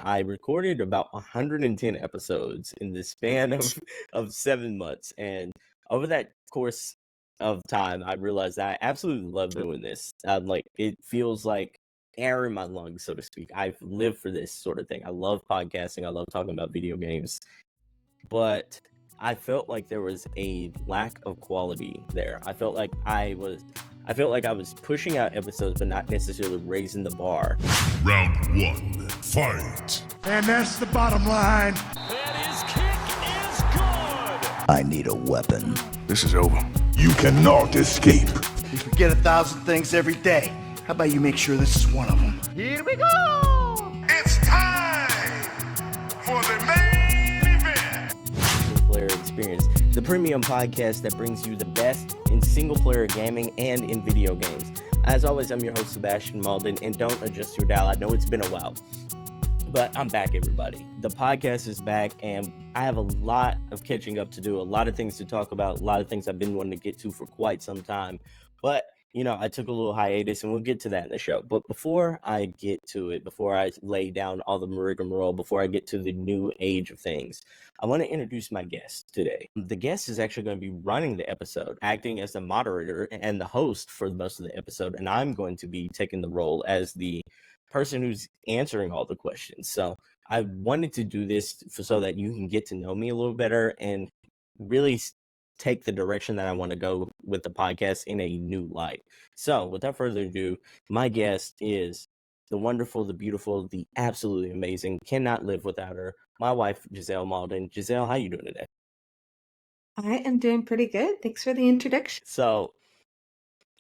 I recorded about 110 episodes in the span of 7 months. And over that course of time, I realized that I absolutely love doing this. Like, it feels like air in my lungs, so to speak. I've lived for this sort of thing. I love podcasting. I love talking about video games. But I felt like there was a lack of quality there. I felt like I was pushing out episodes, but not necessarily raising the bar. Round one, fight. And that's the bottom line. And his kick is good. I need a weapon. This is over. You cannot escape. You forget 1,000 things every day. How about you make sure this is one of them? Here we go. It's time for the main event. Player experience, the premium podcast that brings you the best in single-player gaming and in video games. As always, I'm your host, Sebastion Mauldin, and don't adjust your dial. I know it's been a while, but I'm back, everybody. The podcast is back, and I have a lot of catching up to do, a lot of things to talk about, a lot of things I've been wanting to get to for quite some time. But, I took a little hiatus, and we'll get to that in the show. But before I get to it, before I lay down all the rigmarole, before I get to the new age of things, I want to introduce my guest today. The guest is actually going to be running the episode, acting as the moderator and the host for most of the episode, and I'm going to be taking the role as the person who's answering all the questions. So I wanted to do this so that you can get to know me a little better and really take the direction that I want to go with the podcast in a new light. So without further ado, my guest is the wonderful, the beautiful, the absolutely amazing, cannot live without her, my wife, Giselle Maude. Giselle, how you doing today? I am doing pretty good. Thanks for the introduction. So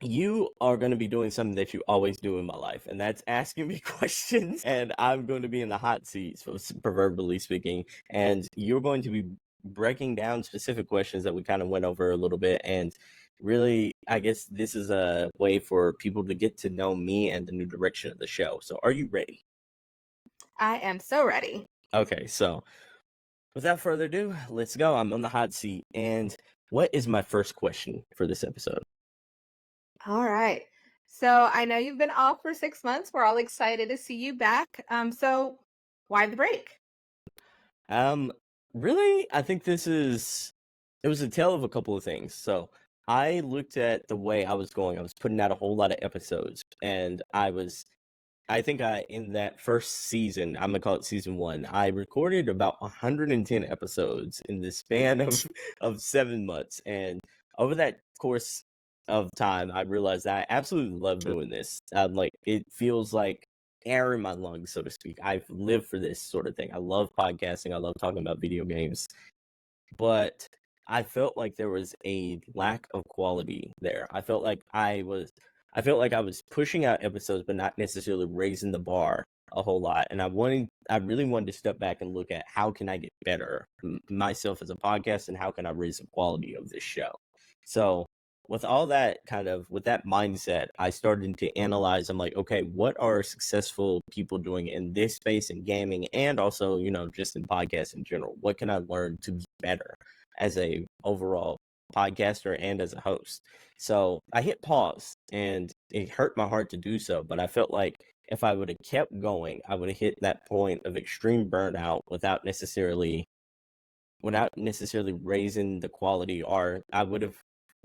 you are going to be doing something that you always do in my life, and that's asking me questions, and I'm going to be in the hot seat, proverbially speaking, and you're going to be breaking down specific questions that we kind of went over a little bit. And really, I guess this is a way for people to get to know me and the new direction of the show. So are you ready? I am so ready. Okay, so without further ado, let's go. I'm on the hot seat. And what is my first question for this episode? All right. So I know you've been off for 6 months. We're all excited to see you back. So why the break? Really, I think it was a tale of a couple of things. So I looked at the way I was going. I was putting out a whole lot of episodes, and in that first season, I'm gonna call it season 1, I recorded about 110 episodes in the span of 7 months. And over that course of time, I realized that I absolutely love doing this. Like, it feels like air in my lungs, so to speak. I've lived for this sort of thing. I love podcasting. I love talking about video games. But I felt like there was a lack of quality there. I felt like I was pushing out episodes, but not necessarily raising the bar a whole lot. And I really wanted to step back and look at how can I get better myself as a podcast, and how can I raise the quality of this show. So with all that with that mindset, I started to analyze. I'm like, okay, what are successful people doing in this space in gaming, and also, just in podcasts in general? What can I learn to be better as a overall podcaster and as a host? So I hit pause, and it hurt my heart to do so, but I felt like if I would have kept going, I would have hit that point of extreme burnout without necessarily raising the quality, or I would have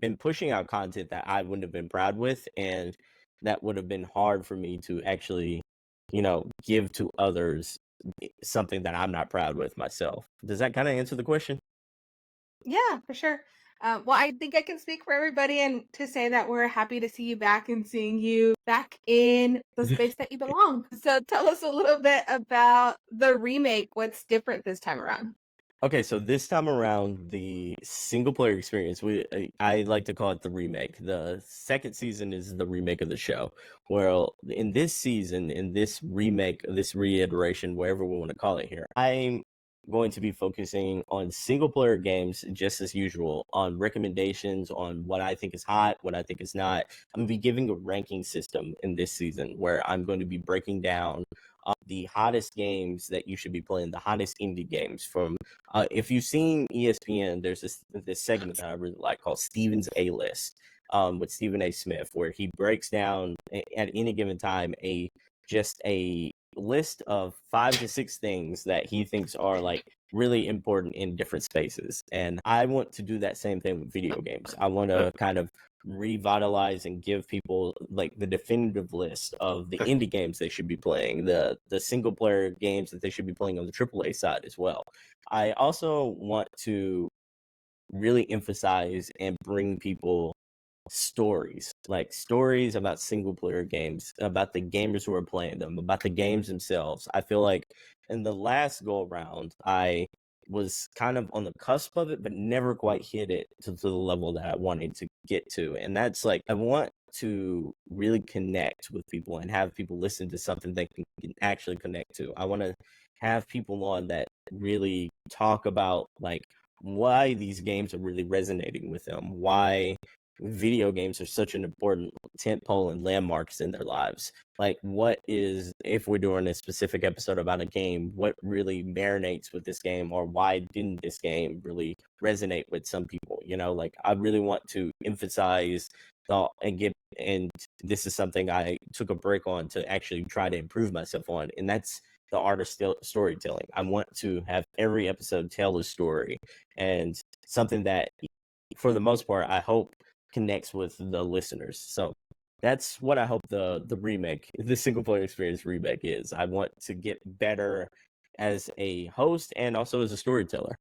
been pushing out content that I wouldn't have been proud with, and that would have been hard for me to actually, give to others something that I'm not proud with myself. Does that kind of answer the question? Yeah, for sure. Well, I think I can speak for everybody and to say that we're happy to see you back and seeing you back in the space that you belong. So tell us a little bit about the remake. What's different this time around? Okay, so this time around, the single player experience, I like to call it the remake. The second season is the remake of the show. Well, in this season, in this remake, this reiteration, whatever we want to call it here, I'm going to be focusing on single player games just as usual, on recommendations, on what I think is hot, what I think is not. I'm going to be giving a ranking system in this season where I'm going to be breaking down the hottest games that you should be playing, the hottest indie games from, if you've seen ESPN, there's this segment that I really like called Steven's A-List, with Stephen A. Smith, where he breaks down at any given time a list of 5 to 6 things that he thinks are like really important in different spaces. And I want to do that same thing with video games. I want to kind of revitalize and give people like the definitive list of the indie games they should be playing, the single player games that they should be playing on the AAA side as well. I also want to really emphasize and bring people stories about single player games, about the gamers who are playing them, about the games themselves. I feel like in the last go around, I was kind of on the cusp of it, but never quite hit it to the level that I wanted to get to. And that's like, I want to really connect with people and have people listen to something they can actually connect to. I want to have people on that really talk about like why these games are really resonating with them, why video games are such an important tentpole and landmarks in their lives. Like, what is, if we're doing a specific episode about a game, what really marinates with this game, or why didn't this game really resonate with some people? You know, like, I really want to emphasize and this is something I took a break on to actually try to improve myself on, and that's the art of storytelling. I want to have every episode tell a story, and something that, for the most part, I hope connects with the listeners. So that's what I hope the remake, the single player experience remake is. I want to get better as a host and also as a storyteller.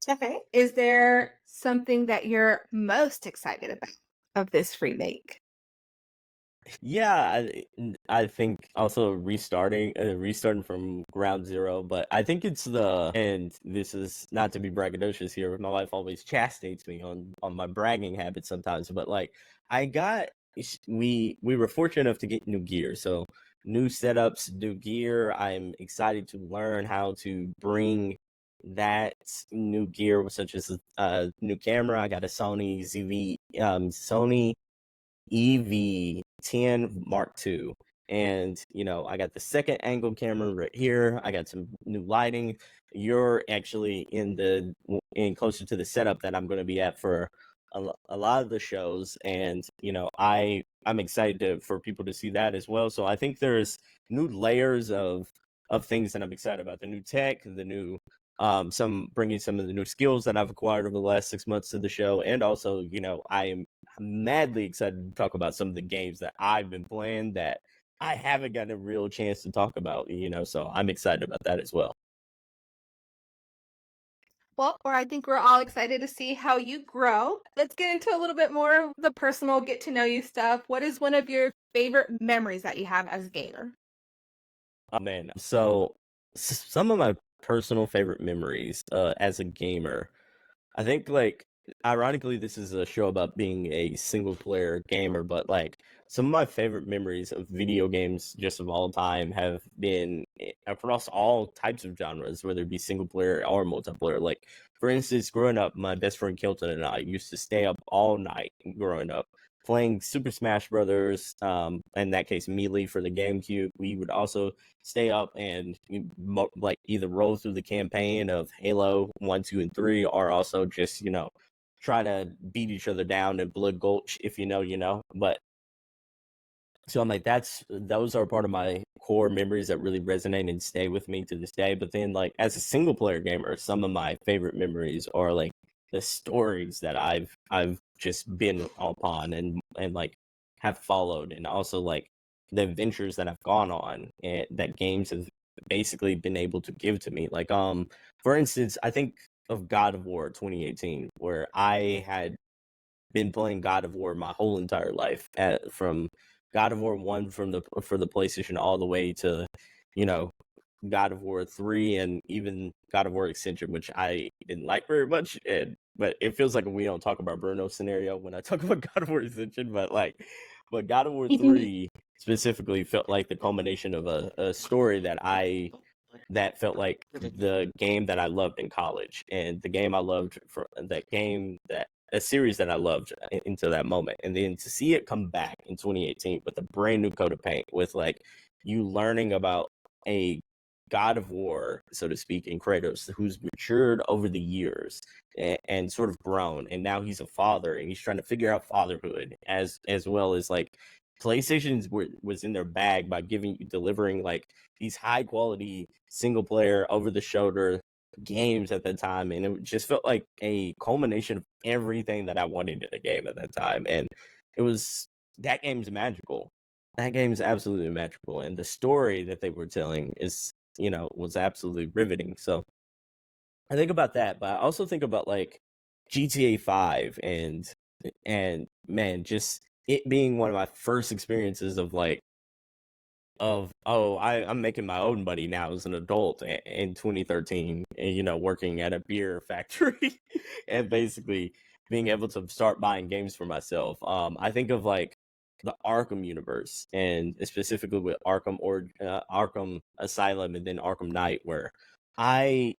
Okay. Is there something that you're most excited about of this remake? Yeah, I think also restarting from ground zero, but I think it's and this is not to be braggadocious here, but my wife always chastises me on my bragging habits sometimes, but like we were fortunate enough to get new gear, so new setups, new gear. I'm excited to learn how to bring that new gear, such as a new camera. I got a Sony EV10 Mark II. And, I got the second angle camera right here. I got some new lighting. You're actually in closer to the setup that I'm going to be at for a lot of the shows. And, I'm excited for people to see that as well. So I think there's new layers of things that I'm excited about. The new tech, the new bringing some of the new skills that I've acquired over the last 6 months to the show. And also, I am madly excited to talk about some of the games that I've been playing that I haven't gotten a real chance to talk about, so I'm excited about that as well. Well, or I think we're all excited to see how you grow. Let's get into a little bit more of the personal get to know you stuff. What is one of your favorite memories that you have as a gamer? Oh man, so some of my personal favorite memories as a gamer, I think, like, ironically, this is a show about being a single player gamer, but like some of my favorite memories of video games just of all time have been across all types of genres, whether it be single player or multiplayer. Like, for instance, growing up, my best friend Kilton and I used to stay up all night growing up playing Super Smash Brothers, in that case Melee for the GameCube. We would also stay up and like either roll through the campaign of Halo 1, 2, and 3, or also just try to beat each other down in Blood Gulch, if you know. But so I'm like, those are part of my core memories that really resonate and stay with me to this day. But then, like, as a single player gamer, some of my favorite memories are like the stories that I've just been upon and like have followed, and also like the adventures that I've gone on and that games have basically been able to give to me. Like, for instance, I think of God of War 2018, where I had been playing God of War my whole entire life, from God of War 1 for the PlayStation all the way to, God of War 3 and even God of War Extension, which I didn't like very much. But it feels like we don't talk about Bruno's scenario when I talk about God of War Extension, but God of War 3 specifically felt like the culmination of a story that felt like the game that I loved in college, and the game I loved for that game, that a series that I loved into that moment. And then to see it come back in 2018 with a brand new coat of paint, with like you learning about a God of War, so to speak, in Kratos, who's matured over the years and sort of grown, and now he's a father and he's trying to figure out fatherhood as well as like was in their bag by delivering like these high quality single player over the shoulder games at that time, and it just felt like a culmination of everything that I wanted in a game at that time. And it was that game's magical. That game's absolutely magical, and the story that they were telling was absolutely riveting. So I think about that, but I also think about like GTA 5 and man, just it being one of my first experiences of like I'm making my own money now as an adult in 2013, and working at a beer factory and basically being able to start buying games for myself. I think of like the Arkham universe, and specifically with Arkham Asylum and then Arkham Knight, where I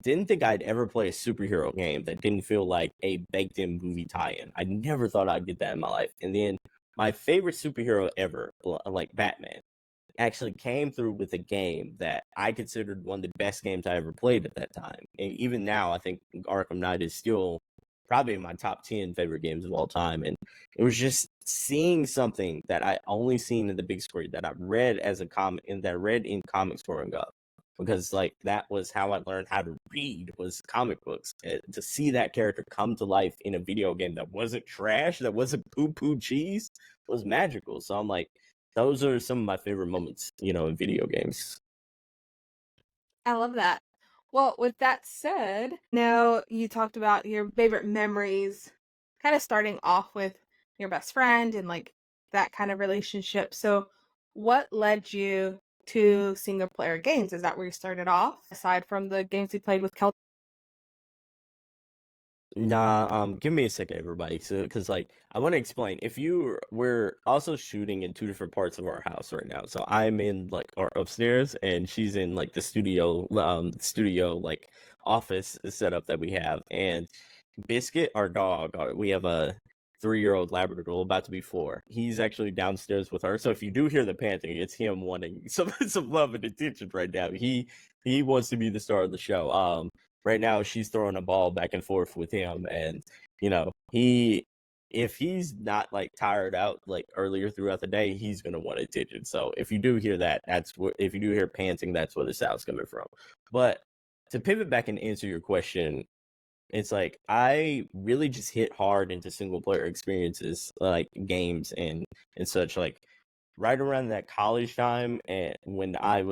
didn't think I'd ever play a superhero game that didn't feel like a baked in movie tie-in. I never thought I'd get that in my life. And then my favorite superhero ever, like Batman, actually came through with a game that I considered one of the best games I ever played at that time. And even now, I think Arkham Knight is still probably in my top 10 favorite games of all time. And it was just seeing something that I only seen in the big screen, that I read as a comic, and that I read in comics growing up. Because like that was how I learned how to read, was comic books. And to see that character come to life in a video game that wasn't trash, that wasn't poo cheese, was magical. So I'm like, those are some of my favorite moments, in video games. I love that. Well, with that said, now you talked about your favorite memories, kind of starting off with your best friend and like that kind of relationship. So, what led you to single player games? Is that where you started off, aside from the games you played with Kel? Nah, give me a second, everybody. So, because like I want to explain. We're also shooting in two different parts of our house right now. So I'm in like our upstairs, and she's in like the studio like office setup that we have. And Biscuit, our dog, we have a 3-year-old Labrador, about to be 4. He's actually downstairs with her. So if you do hear the panting, it's him wanting some love and attention right now. He wants to be the star of the show. Right now she's throwing a ball back and forth with him, and he if he's not like tired out like earlier throughout the day, he's gonna want attention. So if you do hear that, if you do hear panting, that's where the sound's coming from. But to pivot back and answer your question, it's like I really just hit hard into single player experiences, like games and such, like right around that college time. And when I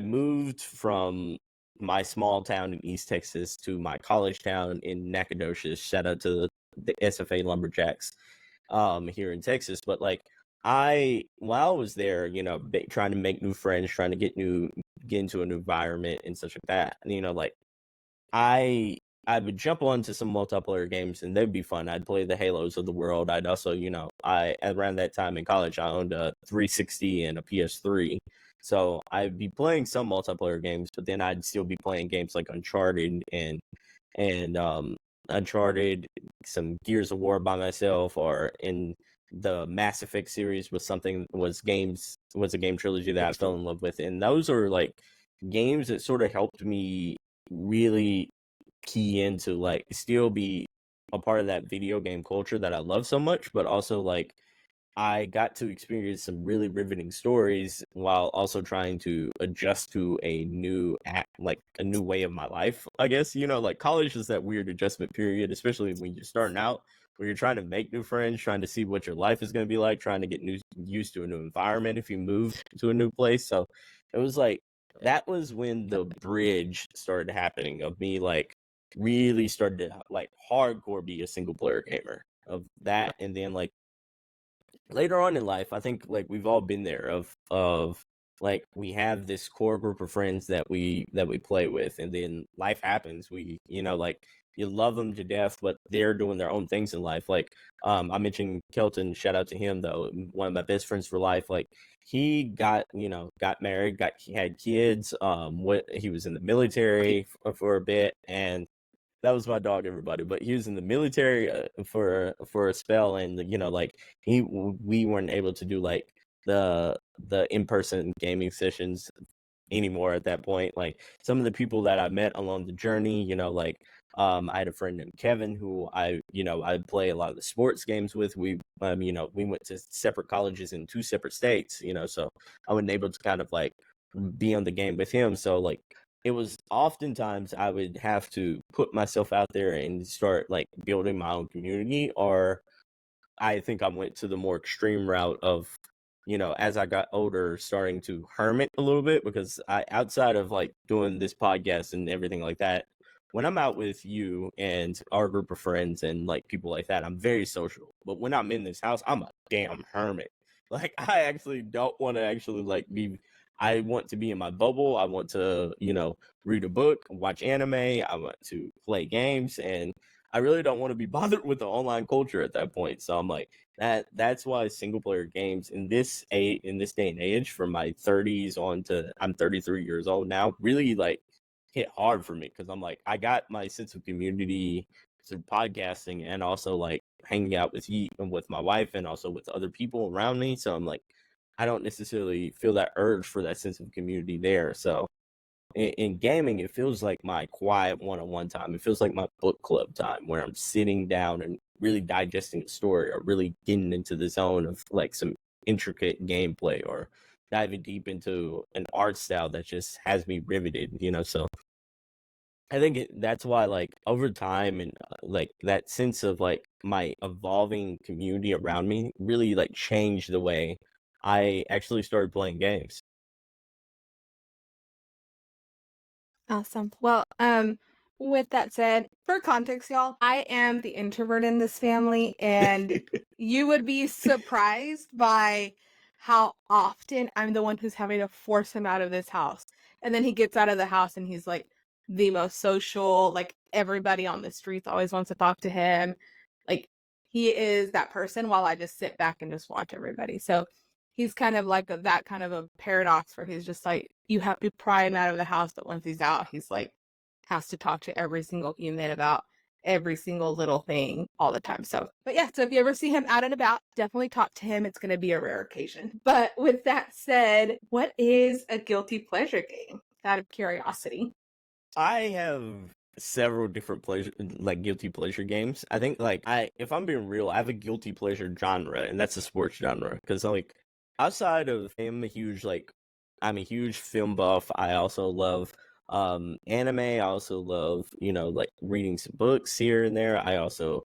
moved from my small town in East Texas to my college town in Nacogdoches. Shout out to the SFA Lumberjacks here in Texas. But like while I was there, trying to make new friends, trying to get into a new environment and such like that. And, like I would jump onto some multiplayer games, and they'd be fun. I'd play the Halos of the world. I'd also, around that time in college, I owned a 360 and a PS3. So I'd be playing some multiplayer games, but then I'd still be playing games like Uncharted and Uncharted, some Gears of War by myself, or in the Mass Effect series was a game trilogy that I fell in love with. And those are like games that sort of helped me really key into like still be a part of that video game culture that I love so much, but also like I got to experience some really riveting stories while also trying to adjust to a new way of my life. I guess, like college is that weird adjustment period, especially when you're starting out, where you're trying to make new friends, trying to see what your life is going to be like, trying to get used to a new environment if you move to a new place. So it was like that was when the bridge started happening of me like really started to like hardcore be a single player gamer of that. And then like later on in life, I think like we've all been there of like we have this core group of friends that we play with, and then life happens. We like you love them to death, but they're doing their own things in life. Like I mentioned Kelton, shout out to him though, one of my best friends for life. Like he got married, he had kids. He was in the military for a bit, and that was my dog, everybody. But he was in the military for a spell, and like we weren't able to do like the in-person gaming sessions anymore at that point. Like some of the people that I met along the journey, like I had a friend named Kevin who I play a lot of the sports games with. We we went to separate colleges in two separate states, so I wasn't able to kind of like be on the game with him. So like it was oftentimes I would have to put myself out there and start like building my own community, or I think I went to the more extreme route of, as I got older, starting to hermit a little bit, because outside of like doing this podcast and everything like that, when I'm out with you and our group of friends and like people like that, I'm very social. But when I'm in this house, I'm a damn hermit. Like I actually don't want to actually like be. I want to be in my bubble. I want to, read a book, watch anime. I want to play games, and I really don't want to be bothered with the online culture at that point. So I'm like that's why single player games in this day and age, from my 30s on to I'm 33 years old now, really like hit hard for me, because I'm like I got my sense of community through podcasting and also like hanging out with you and with my wife and also with other people around me. So I'm like I don't necessarily feel that urge for that sense of community there. So in gaming, it feels like my quiet one-on-one time. It feels like my book club time, where I'm sitting down and really digesting a story, or really getting into the zone of like some intricate gameplay, or diving deep into an art style that just has me riveted, So I think that's why, like, over time and like that sense of like my evolving community around me really like changed the way I actually started playing games. Awesome. Well, with that said, for context, y'all, I am the introvert in this family, and you would be surprised by how often I'm the one who's having to force him out of this house. And then he gets out of the house and he's like the most social, like everybody on the streets always wants to talk to him. Like he is that person while I just sit back and just watch everybody. So he's kind of like that kind of a paradox where he's just like, you have to pry him out of the house, but once he's out, he's like, has to talk to every single human about every single little thing all the time. So, but yeah, so if you ever see him out and about, definitely talk to him. It's going to be a rare occasion. But with that said, what is a guilty pleasure game? Out of curiosity. I have several different guilty pleasure games. I think like if I'm being real, I have a guilty pleasure genre, and that's a sports genre. Because like outside of I'm a huge film buff. I also love anime. I also love, like reading some books here and there. I also,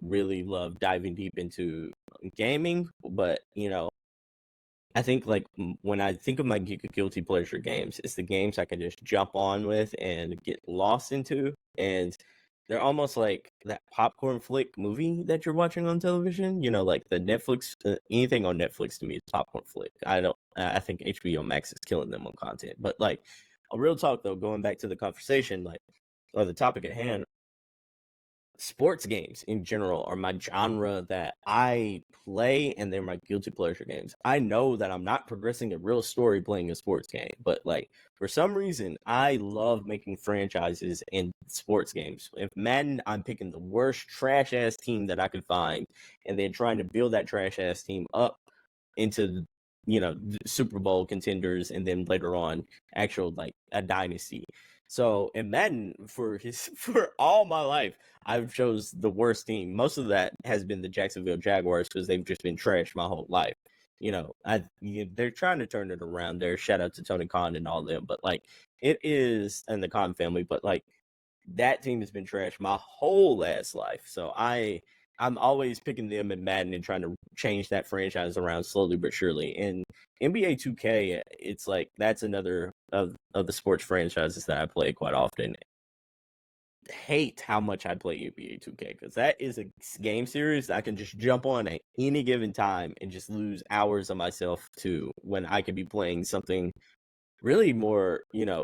really love diving deep into gaming. But, I think like when I think of my guilty pleasure games, it's the games I can just jump on with and get lost into, and they're almost like that popcorn flick movie that you're watching on television. Like the Netflix, anything on Netflix to me is popcorn flick. I think HBO Max is killing them on content, but like a real talk though, going back to the conversation, like or the topic at hand, sports games in general are my genre that I play, and they're my guilty pleasure games. I know that I'm not progressing a real story playing a sports game, but like for some reason I love making franchises in sports games. If Madden, I'm picking the worst trash ass team that I could find, and then trying to build that trash ass team up into Super Bowl contenders, and then later on actual like a dynasty. So in Madden, for all my life, I've chose the worst team. Most of that has been the Jacksonville Jaguars, because they've just been trashed my whole life. They're trying to turn it around there. Shout out to Tony Khan and all them, but like it is, and the Khan family, but like that team has been trashed my whole ass life. So I'm always picking them in Madden and trying to change that franchise around slowly but surely. And NBA 2K, it's like that's another of the sports franchises that I play quite often. Hate how much I play NBA 2K, because that is a game series that I can just jump on at any given time and just lose hours of myself to, when I could be playing something really more,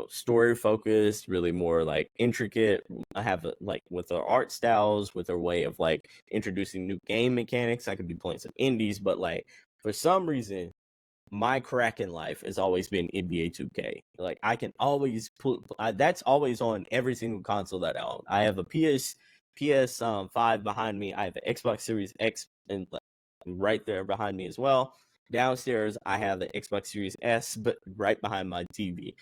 story focused, really more like intricate. I have like with their art styles, with their way of like introducing new game mechanics. I could be playing some indies, but like for some reason, my crack in life has always been NBA 2K. Like I can always put that's always on every single console that I own. I have a PS 5 behind me. I have an Xbox Series X and right there behind me as well. Downstairs, I have the Xbox Series S, but right behind my TV.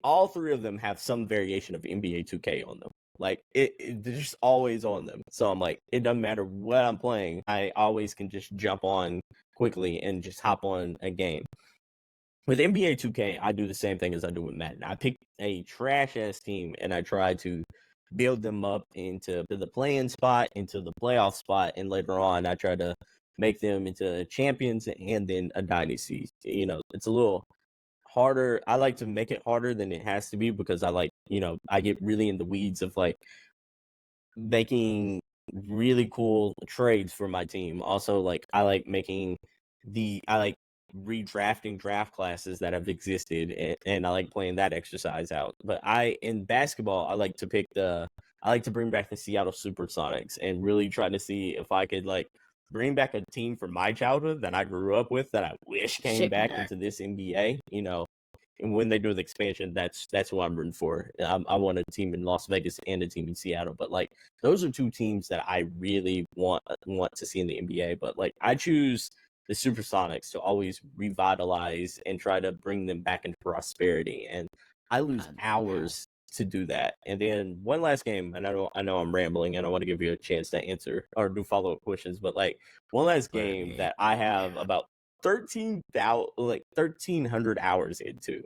All three of them have some variation of NBA 2K on them. Like they're just always on them. So I'm like, it doesn't matter what I'm playing. I always can just jump on quickly and just hop on a game. With NBA 2K, I do the same thing as I do with Madden. I pick a trash ass team and I try to build them up into the playing spot, into the playoff spot, and later on I try to make them into champions and then a dynasty. You know, it's a little harder. I like to make it harder than it has to be because I like, I get really in the weeds of like making really cool trades for my team. Also, like I like redrafting draft classes that have existed, and I like playing that exercise out. But in basketball, I like to bring back the Seattle Supersonics and really try to see if I could like bring back a team from my childhood that I grew up with that I wish came back into this NBA, and when they do the expansion, that's what I'm rooting for. I want a team in Las Vegas and a team in Seattle, but like those are two teams that I really want to see in the NBA. But like I choose the Supersonics to always revitalize and try to bring them back into prosperity, and I lose hours to do that. And then one last game, and I know I'm rambling, and I want to give you a chance to answer or do follow up questions, but like one last game that I have about 1,300 hours into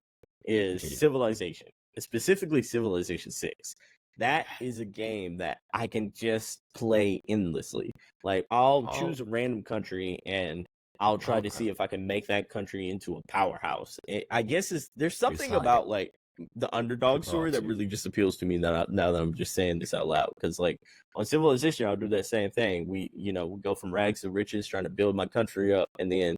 is Civilization, specifically Civilization 6. That is a game that I can just play endlessly. Like I'll choose a random country and I'll try to see if I can make that country into a powerhouse. I guess there's something about like the underdog story that really just appeals to me now that I'm just saying this out loud. Because like on Civilization, I'll do that same thing. We go from rags to riches, trying to build my country up, and then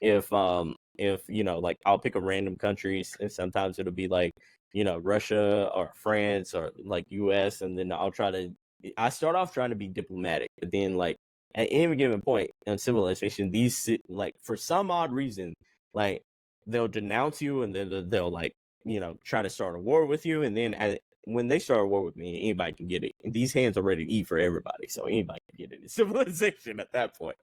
if like I'll pick a random country, and sometimes it'll be like Russia or France or like US, and then I start off trying to be diplomatic, but then like at any given point in Civilization, like for some odd reason, like they'll denounce you, and then they'll like try to start a war with you, and then when they start a war with me, anybody can get it. And these hands are ready to eat for everybody, so anybody can get it in Civilization at that point.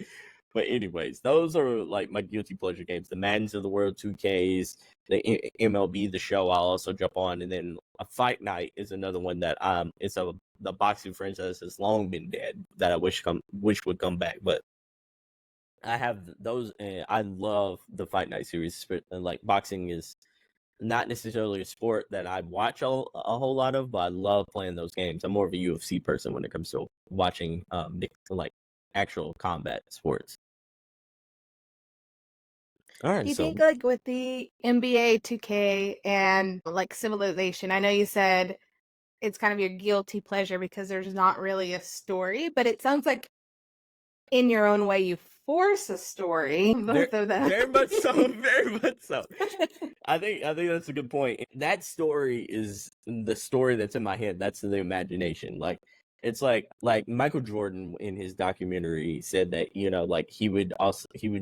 But anyways, those are like my guilty pleasure games. The Maddens of the world, 2Ks, the MLB, the show I'll also jump on. And then a Fight Night is another one that the boxing franchise has long been dead that I wish would come back. But I have those, and I love the Fight Night series. And like boxing is not necessarily a sport that I watch a whole lot of, but I love playing those games. I'm more of a UFC person when it comes to watching like actual combat sports. All right, Do you think like with the NBA 2K and like Civilization, I know you said it's kind of your guilty pleasure because there's not really a story, but it sounds like in your own way you force a story, both of them. Very much so, very much so. I think that's a good point. That story is the story that's in my head. That's the imagination. Like it's like Michael Jordan in his documentary said that like he would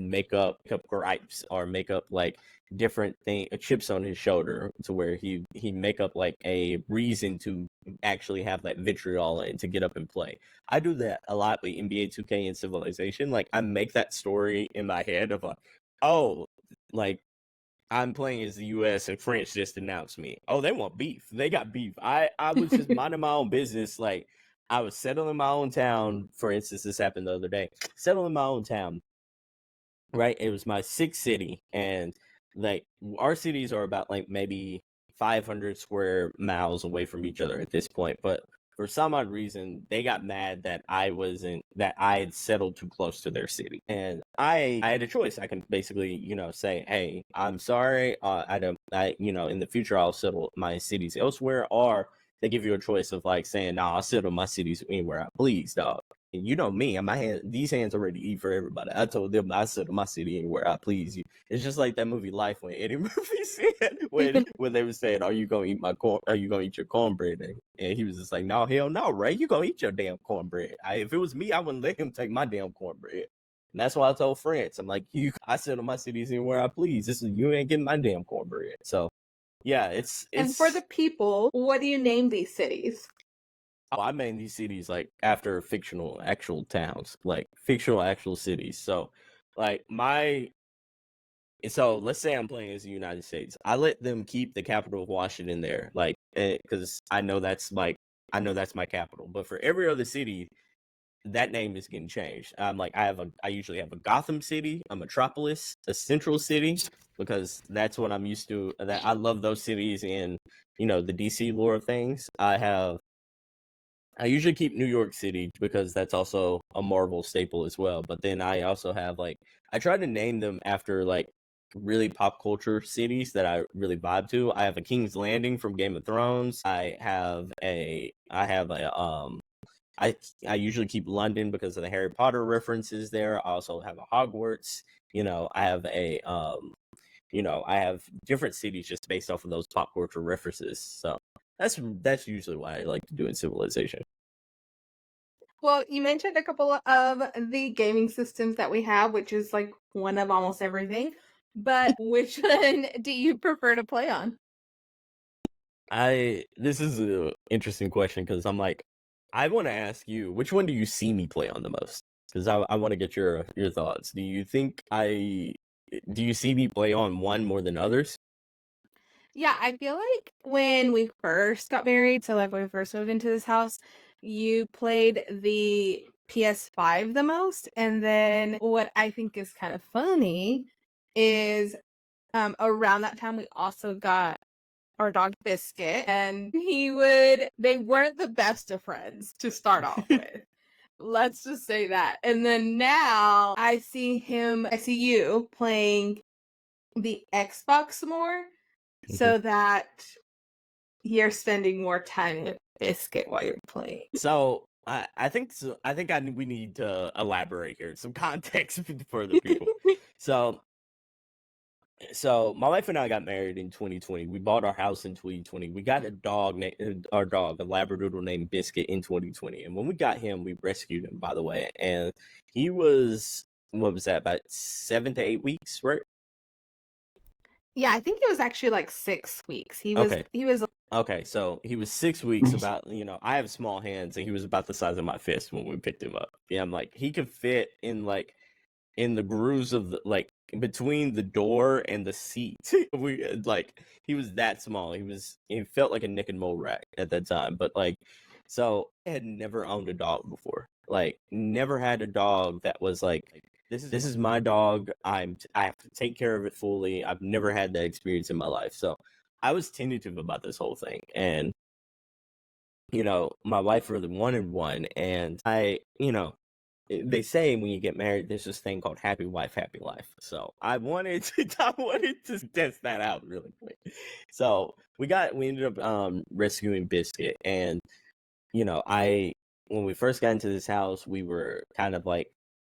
make up gripes or make up like different chips on his shoulder to where he make up like a reason to actually have that vitriol and to get up and play. I do that a lot with NBA 2K and Civilization. Like I make that story in my head of like, oh, like I'm playing as the US and France just announced me. Oh, they want beef. They got beef. I was just minding my own business. Like I was settling in my own town. For instance, this happened the other day. Settled in my own town. Right? It was my sixth city. And like our cities are about like maybe 500 square miles away from each other at this point. But for some odd reason, they got mad that I had settled too close to their city. And I had a choice. I can basically, say, hey, I'm sorry. in the future, I'll settle my cities elsewhere. Or they give you a choice of like saying, nah, I'll settle my cities anywhere I please, dog. And you know me, these hands are ready to eat for everybody. I told them I settle my city anywhere I please. It's just like that movie Life when Eddie Murphy said when they were saying, "Are you gonna eat my corn? Are you gonna eat your cornbread?" And he was just like, "No, hell no, Ray, you gonna eat your damn cornbread." If it was me, I wouldn't let him take my damn cornbread. And that's why I told France, I'm like, I settle my cities anywhere I please. You ain't getting my damn cornbread. So yeah, it's And for the people, what do you name these cities? Oh, I named these cities like after fictional actual towns, like fictional actual cities. So like my So let's say I'm playing as the United States. I let them keep the capital of Washington there, like, because I know that's my capital. But for every other city, that name is getting changed. I usually have a Gotham City, a Metropolis, a Central City, because that's what I'm used to. That I love those cities in, the DC lore of things. I usually keep New York City because that's also a Marvel staple as well. But then I also have I try to name them after really pop culture cities that I really vibe to. I have a King's Landing from Game of Thrones. I usually keep London because of the Harry Potter references there. I also have a Hogwarts. I have different cities just based off of those pop culture references. So that's usually why I like to do in Civilization. Well, you mentioned a couple of the gaming systems that we have, which is like one of almost everything. But which one do you prefer to play on? This is an interesting question because I want to ask you, which one do you see me play on the most? Because I want to get your thoughts. Do you see me play on one more than others? Yeah, I feel like when we first got married, so like when we first moved into this house, you played the PS5 the most. And then what I think is kind of funny is around that time we also got our dog Biscuit, and they weren't the best of friends to start off with. Let's just say that. And then now I see you playing the Xbox more so that you're spending more time with Biscuit while you're playing. So I think so. We need to elaborate here, some context for the people. So my wife and I got married in 2020. We bought our house in 2020. We got a Labradoodle named Biscuit in 2020. And when we got him, we rescued him, by the way. And he was, what was that, about 7 to 8 weeks, right? Yeah, I think it was actually like 6 weeks. He was Okay, so he was 6 weeks. I have small hands, and he was about the size of my fist when we picked him up. Yeah, he could fit in the grooves of between the door and the seat. He was that small. He felt like a Nick and Mole rat at that time. But so I had never owned a dog before. Never had a dog that was this is my dog. I have to take care of it fully. I've never had that experience in my life. So I was tentative about this whole thing. And my wife really wanted one, and they say when you get married, there's this thing called happy wife, happy life. So I wanted to test that out really quick. So we ended up rescuing Biscuit, and when we first got into this house, we were kind of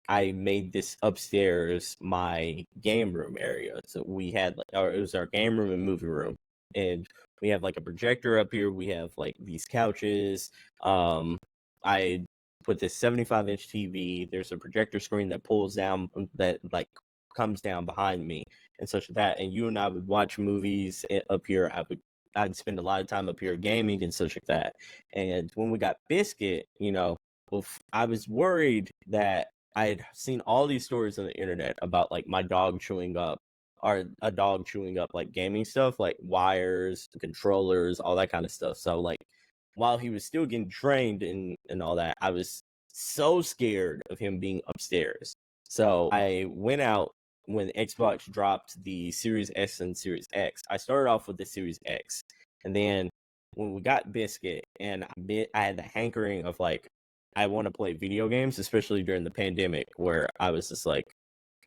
I made this upstairs my game room area. So we had it was our game room and movie room, and we have a projector up here. We have these couches. I put this 75-inch TV. There's a projector screen that pulls down, that comes down behind me and such that. And you and I would watch movies up here. I'd spend a lot of time up here gaming and such like that. And when we got Biscuit, I was worried that I had seen all these stories on the internet about my dog chewing up, or a dog chewing up gaming stuff, like wires, controllers, all that kind of stuff. So while he was still getting trained and all that, I was so scared of him being upstairs. So I went out when Xbox dropped the Series S and Series X. I started off with the Series X. And then when we got Biscuit, and I had the hankering of I want to play video games, especially during the pandemic, where I was just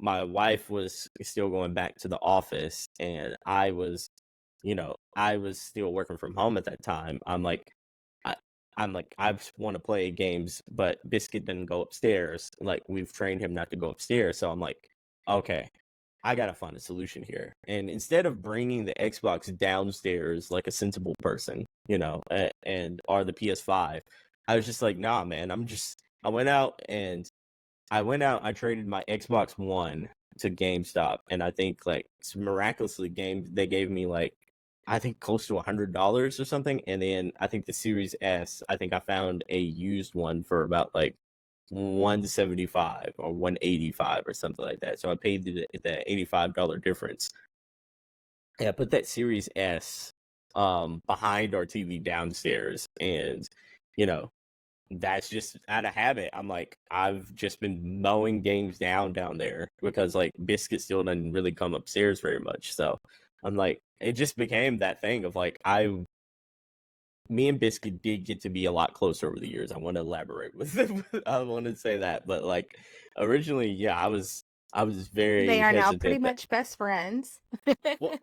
my wife was still going back to the office, and I was still working from home at that time. I want to play games, but Biscuit didn't go upstairs. We've trained him not to go upstairs. So I'm okay, I got to find a solution here. And instead of bringing the Xbox downstairs like a sensible person, or the PS5, I was just nah, man, I went out, I traded my Xbox One to GameStop. And I think miraculously they gave me I think close to $100 or something. And then I think the Series S, I think I found a used one for about $175 or $185 or something like that. So I paid the $85 difference. Yeah, I put that Series S behind our TV downstairs, and you know, that's just out of habit. I'm like, I've just been mowing games down there because like Biscuit still doesn't really come upstairs very much. So I'm like, it just became that thing of like, me and Biscuit did get to be a lot closer over the years. I want to elaborate with them. I want to say that, but like originally, yeah, I was very They are now hesitant pretty that, much best friends. well,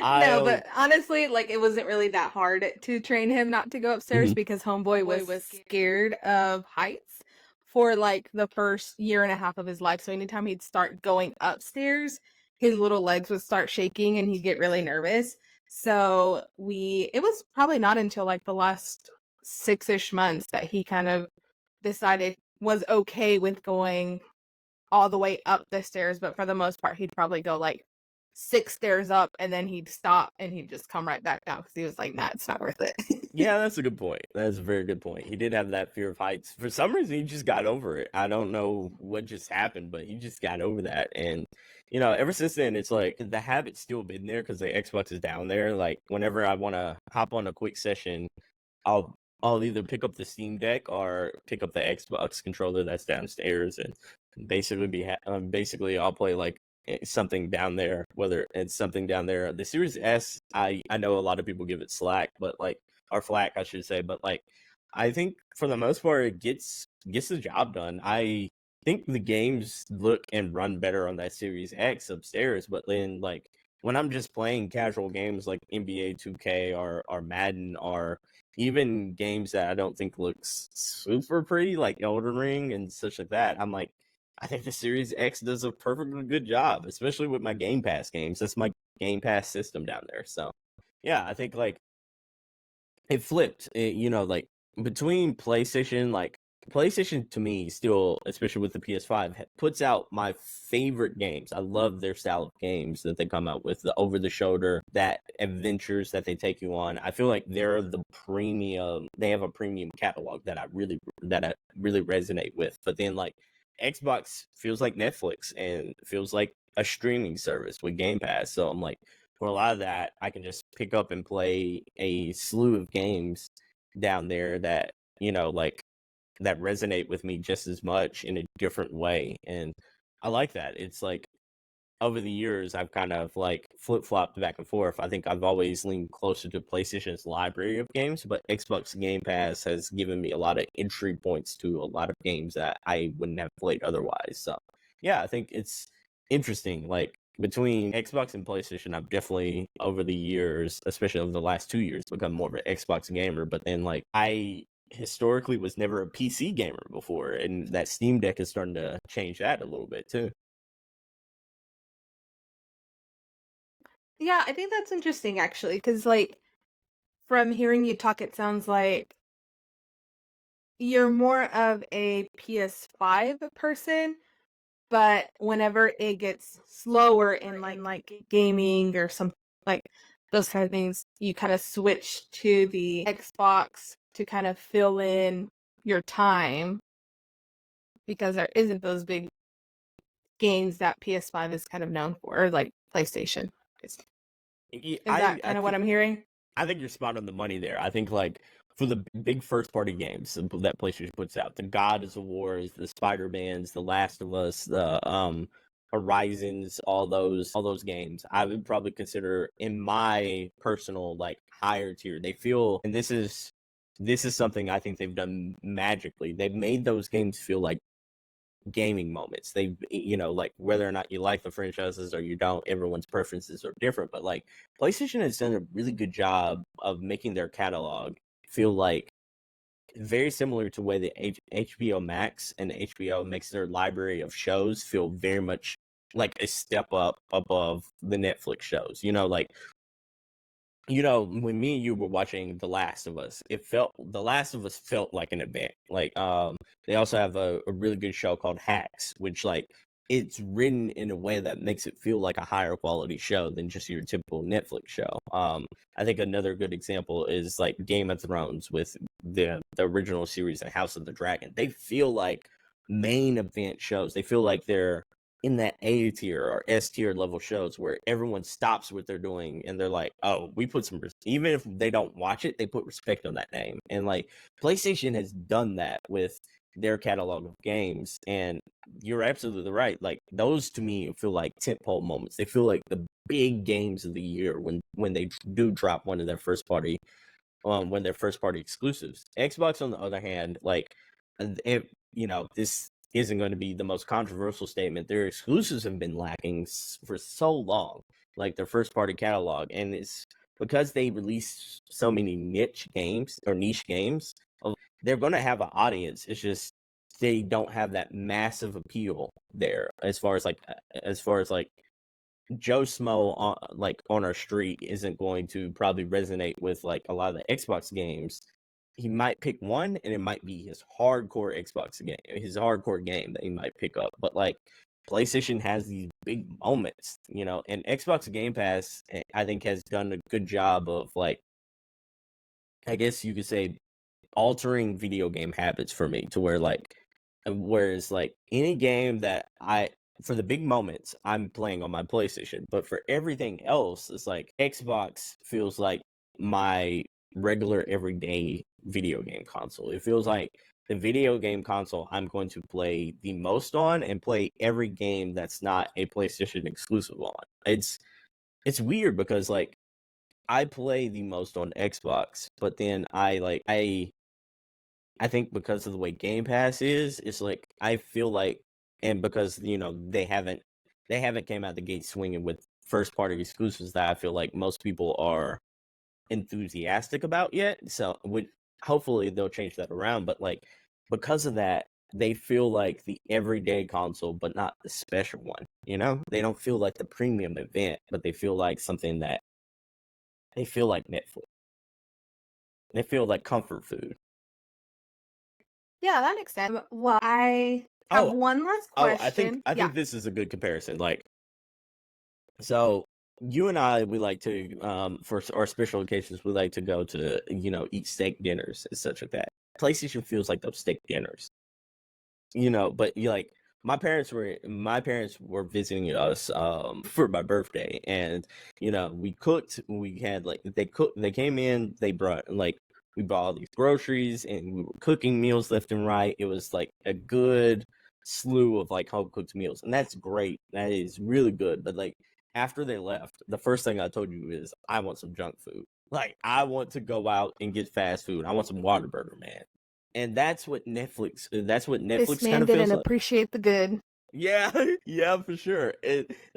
No, I but honestly, like it wasn't really that hard to train him not to go upstairs Mhm. because Homeboy was scared of heights for like the first year and a half of his life. So anytime he'd start going upstairs, his little legs would start shaking and he'd get really nervous. So it was probably not until like the last 6-ish months that he kind of decided was okay with going all the way up the stairs, but for the most part, he'd probably go like 6 stairs up and then he'd stop and he'd just come right back down because he was like, nah, it's not worth it. Yeah, that's a good point. That's a very good point. He did have that fear of heights. For some reason, he just got over it. I don't know what just happened, but he just got over that. And, ever since then, it's like the habit's still been there because the Xbox is down there. Like, whenever I want to hop on a quick session, I'll either pick up the Steam Deck or pick up the Xbox controller that's downstairs and basically I'll play like something down there, whether it's something down there. The Series S, I know a lot of people give it slack, but like, or flack, I should say, but like, I think for the most part, it gets the job done. I think the games look and run better on that Series X upstairs, but then like when I'm just playing casual games like NBA 2K or Madden or even games that I don't think looks super pretty, like Elden Ring and such like that, I'm like, I think the Series X does a perfectly good job, especially with my Game Pass games. That's my Game Pass system down there. So, yeah, I think like it flipped. Like between PlayStation, like PlayStation to me still, especially with the PS5, puts out my favorite games. I love their style of games that they come out with, the over the shoulder, that adventures that they take you on. I feel like they're the premium. They have a premium catalog that I really resonate with. But then like Xbox feels like Netflix and feels like a streaming service with Game Pass. So I'm like, for a lot of that, I can just pick up and play a slew of games down there that, like that resonate with me just as much in a different way. And I like that. It's like over the years, I've kind of like flip-flopped back and forth. I think I've always leaned closer to PlayStation's library of games, but Xbox Game Pass has given me a lot of entry points to a lot of games that I wouldn't have played otherwise. So, yeah, I think it's interesting. Like between Xbox and PlayStation, I've definitely over the years, especially over the last 2 years, become more of an Xbox gamer. But then, like, I historically was never a PC gamer before, and that Steam Deck is starting to change that a little bit too. Yeah, I think that's interesting actually, because like from hearing you talk, it sounds like you're more of a PS5 person, but whenever it gets slower in like gaming or some like those kind of things, you kind of switch to the Xbox to kind of fill in your time because there isn't those big games that PS5 is kind of known for, or like PlayStation. Is that kind of what I'm hearing? I think you're spot on the money there. I think like for the big first party games that PlayStation puts out, the God of Wars, the Spider-Mans, the Last of Us, the Horizons, all those games, I would probably consider in my personal like higher tier. They feel, and this is something I think they've done magically. They've made those games feel like gaming moments. They, like whether or not you like the franchises or you don't, everyone's preferences are different. But like PlayStation has done a really good job of making their catalog feel like very similar to the way the HBO Max and HBO makes their library of shows feel very much like a step up above the Netflix shows. Like when me and you were watching The Last of Us, The Last of Us felt like an event. Like, they also have a really good show called Hacks, which like it's written in a way that makes it feel like a higher quality show than just your typical Netflix show. I think another good example is like Game of Thrones with the original series and House of the Dragon. They feel like main event shows. They feel like they're in that A tier or S tier level shows where everyone stops what they're doing and they're like, oh, we put some, even if they don't watch it, they put respect on that name. And like PlayStation has done that with their catalog of games. And you're absolutely right. Like those to me feel like tentpole moments. They feel like the big games of the year when they do drop one of their first party when they're first party exclusives. Xbox on the other hand, like this isn't going to be the most controversial statement. Their exclusives have been lacking for so long, like their first party catalog, and it's because they release so many niche games. They're going to have an audience. It's just they don't have that massive appeal there as far as like Joe Smo on our street isn't going to probably resonate with like a lot of the Xbox games. He might pick one and it might be his hardcore game that he might pick up. But like PlayStation has these big moments, and Xbox Game Pass I think has done a good job of like, I guess you could say, altering video game habits for me to where like, whereas like any game that for the big moments I'm playing on my PlayStation, but for everything else it's like Xbox feels like my regular everyday video game console. It feels like the video game console I'm going to play the most on and play every game that's not a PlayStation exclusive on. It's weird because like I play the most on Xbox, but then I think because of the way Game Pass is, it's like I feel like, and because they haven't came out the gate swinging with first party exclusives that I feel like most people are enthusiastic about yet. So hopefully they'll change that around. But like because of that, they feel like the everyday console, but not the special one. They don't feel like the premium event, but they feel like something that they feel like Netflix. They feel like comfort food. Yeah, that makes sense. Well, I have one last question. I think this is a good comparison. Like, so you and I, we like to, for our special occasions, we like to go to, eat steak dinners and such like that. PlayStation feels like those steak dinners, but you like, my parents were visiting us, for my birthday, and, we cooked, we had like, they came in, they brought like, we bought all these groceries and we were cooking meals left and right. It was like a good slew of like home cooked meals. And that's great. That is really good. But like after they left, the first thing I told you is I want some junk food. Like I want to go out and get fast food. I want some Whataburger, man. And that's what Netflix This man kind of didn't feels like. appreciate the good. Yeah, yeah, for sure.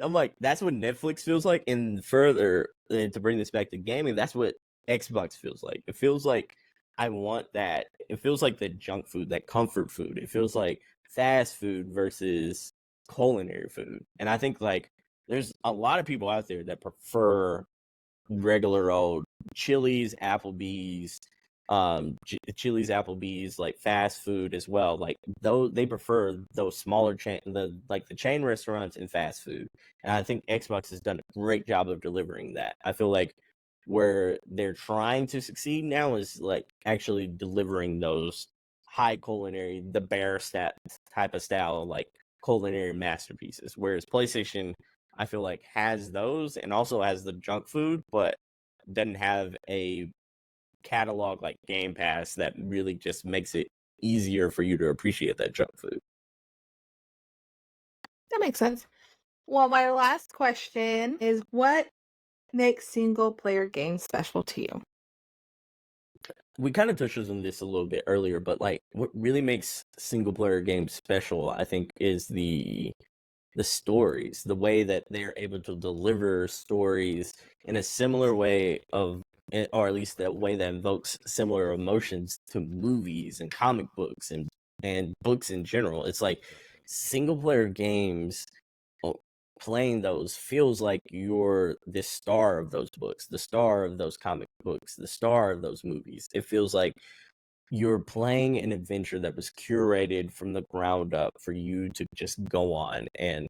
I'm like, that's what Netflix feels like. And further, to bring this back to gaming, that's what Xbox feels like. It feels like I want that. It feels like the junk food, that comfort food. It feels like fast food versus culinary food. And I think like there's a lot of people out there that prefer regular old Chili's, Applebee's, Applebee's, like fast food as well. Like though they prefer those smaller the chain restaurants and fast food. And I think Xbox has done a great job of delivering that. I feel like where they're trying to succeed now is like actually delivering those high culinary, the bear stat type of style, like culinary masterpieces. Whereas PlayStation, I feel like has those and also has the junk food, but doesn't have a catalog like Game Pass that really just makes it easier for you to appreciate that junk food. That makes sense. Well, my last question is what makes single player games special to you? We kind of touched on this a little bit earlier, but like what really makes single player games special, I think, is the stories, the way that they're able to deliver stories in a similar way or at least that way that invokes similar emotions to movies and comic books and books in general. It's like single player games, playing those feels like you're the star of those books, the star of those comic books, the star of those movies. It feels like you're playing an adventure that was curated from the ground up for you to just go on, and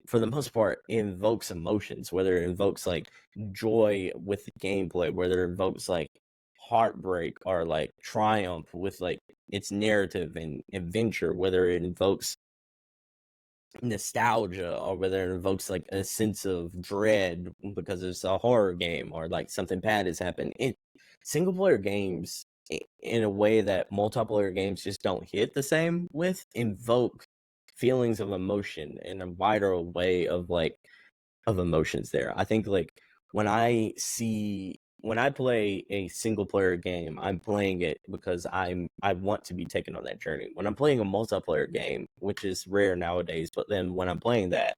for the most part it invokes emotions, whether it invokes like joy with the gameplay, whether it invokes like heartbreak or like triumph with like its narrative and adventure, whether it invokes nostalgia or whether it invokes like a sense of dread because it's a horror game or like something bad has happened. Single player games, in a way that multiplayer games just don't hit the same with, invoke feelings of emotion in a wider way of like of emotions there. I think like when I play a single player game, I'm playing it because I want to be taken on that journey. When I'm playing a multiplayer game, which is rare nowadays, but then when I'm playing that,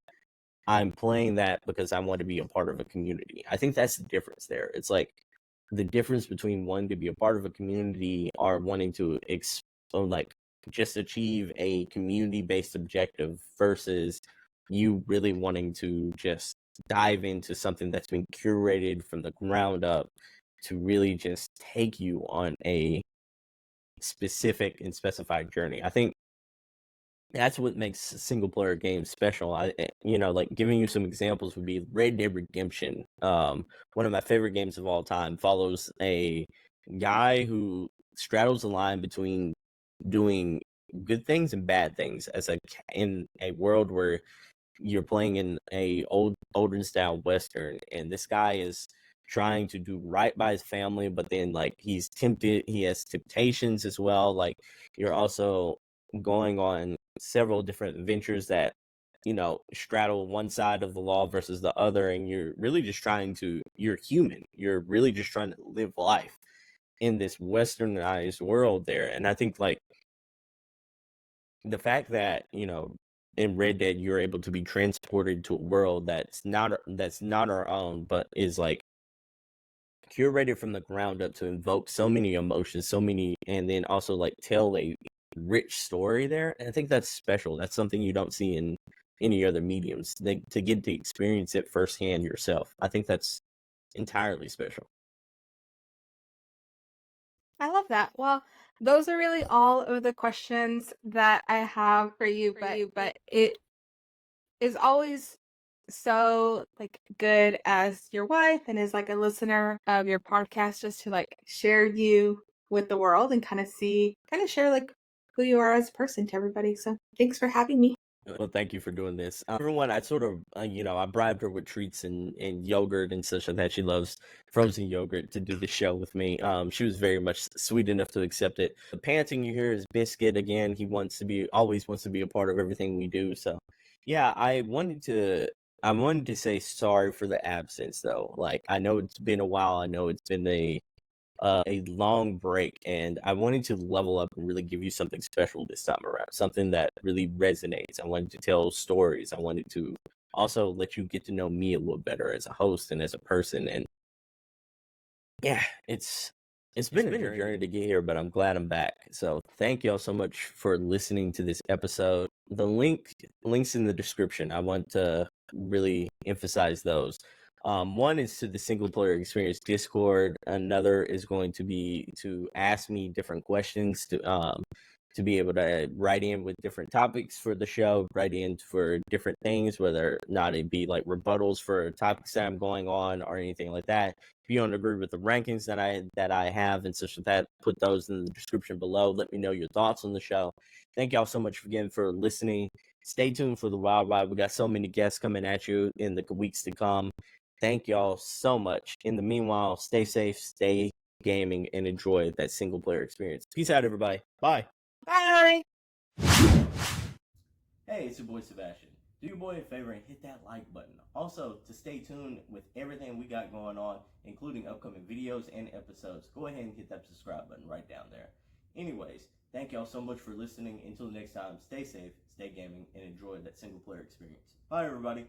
I'm playing that because I want to be a part of a community. I think that's the difference there. It's like the difference between wanting to be a part of a community or wanting to or like just achieve a community-based objective versus you really wanting to just dive into something that's been curated from the ground up to really just take you on a specific and specified journey. I think that's what makes single player games special. Like giving you some examples would be Red Dead Redemption. One of my favorite games of all time, follows a guy who straddles the line between doing good things and bad things in a world where you're playing in a olden style western, and this guy is trying to do right by his family, but then like he's tempted, he has temptations as well. Like you're also going on several different adventures that straddle one side of the law versus the other, and you're human, you're really just trying to live life in this westernized world there. And I think like the fact that in Red Dead you're able to be transported to a world that's not our own, but is like curated from the ground up to invoke so many emotions, and then also like tell a rich story there. And I think that's special. That's something you don't see in any other mediums. To get to experience it firsthand yourself, I think that's entirely special. I love that. Well, those are really all of the questions that I have for you, but it is always so like good as your wife and as like a listener of your podcast, just to like share you with the world and kind of share like who you are as a person to everybody. So thanks for having me. Well, thank you for doing this. Everyone, I sort of, I bribed her with treats and yogurt and such like that. She loves frozen yogurt to do the show with me. She was very much sweet enough to accept it. The panting you hear is Biscuit again. He always wants to be a part of everything we do. So, yeah, I wanted to say sorry for the absence though. Like, I know it's been a while. I know it's been a long break, and I wanted to level up and really give you something special this time around, something that really resonates. I wanted to tell stories. I wanted to also let you get to know me a little better as a host and as a person. And yeah, it's been a journey to get here, but I'm glad I'm back. So thank y'all so much for listening to this episode. The links in the description. I want to really emphasize those. One is to the single player experience Discord. Another is going to be to ask me different questions to be able to write in with different topics for the show, write in for different things, whether or not it be like rebuttals for topics that I'm going on or anything like that. If you don't agree with the rankings that I have and such like that, put those in the description below. Let me know your thoughts on the show. Thank y'all so much again for listening. Stay tuned for the Wild Ride. We got so many guests coming at you in the weeks to come. Thank y'all so much. In the meanwhile, stay safe, stay gaming, and enjoy that single player experience. Peace out, everybody. Bye. Bye. Hey, it's your boy Sebastian. Do your boy a favor and hit that like button. Also, to stay tuned with everything we got going on, including upcoming videos and episodes, go ahead and hit that subscribe button right down there. Anyways, thank y'all so much for listening. Until next time, stay safe, stay gaming, and enjoy that single player experience. Bye, everybody.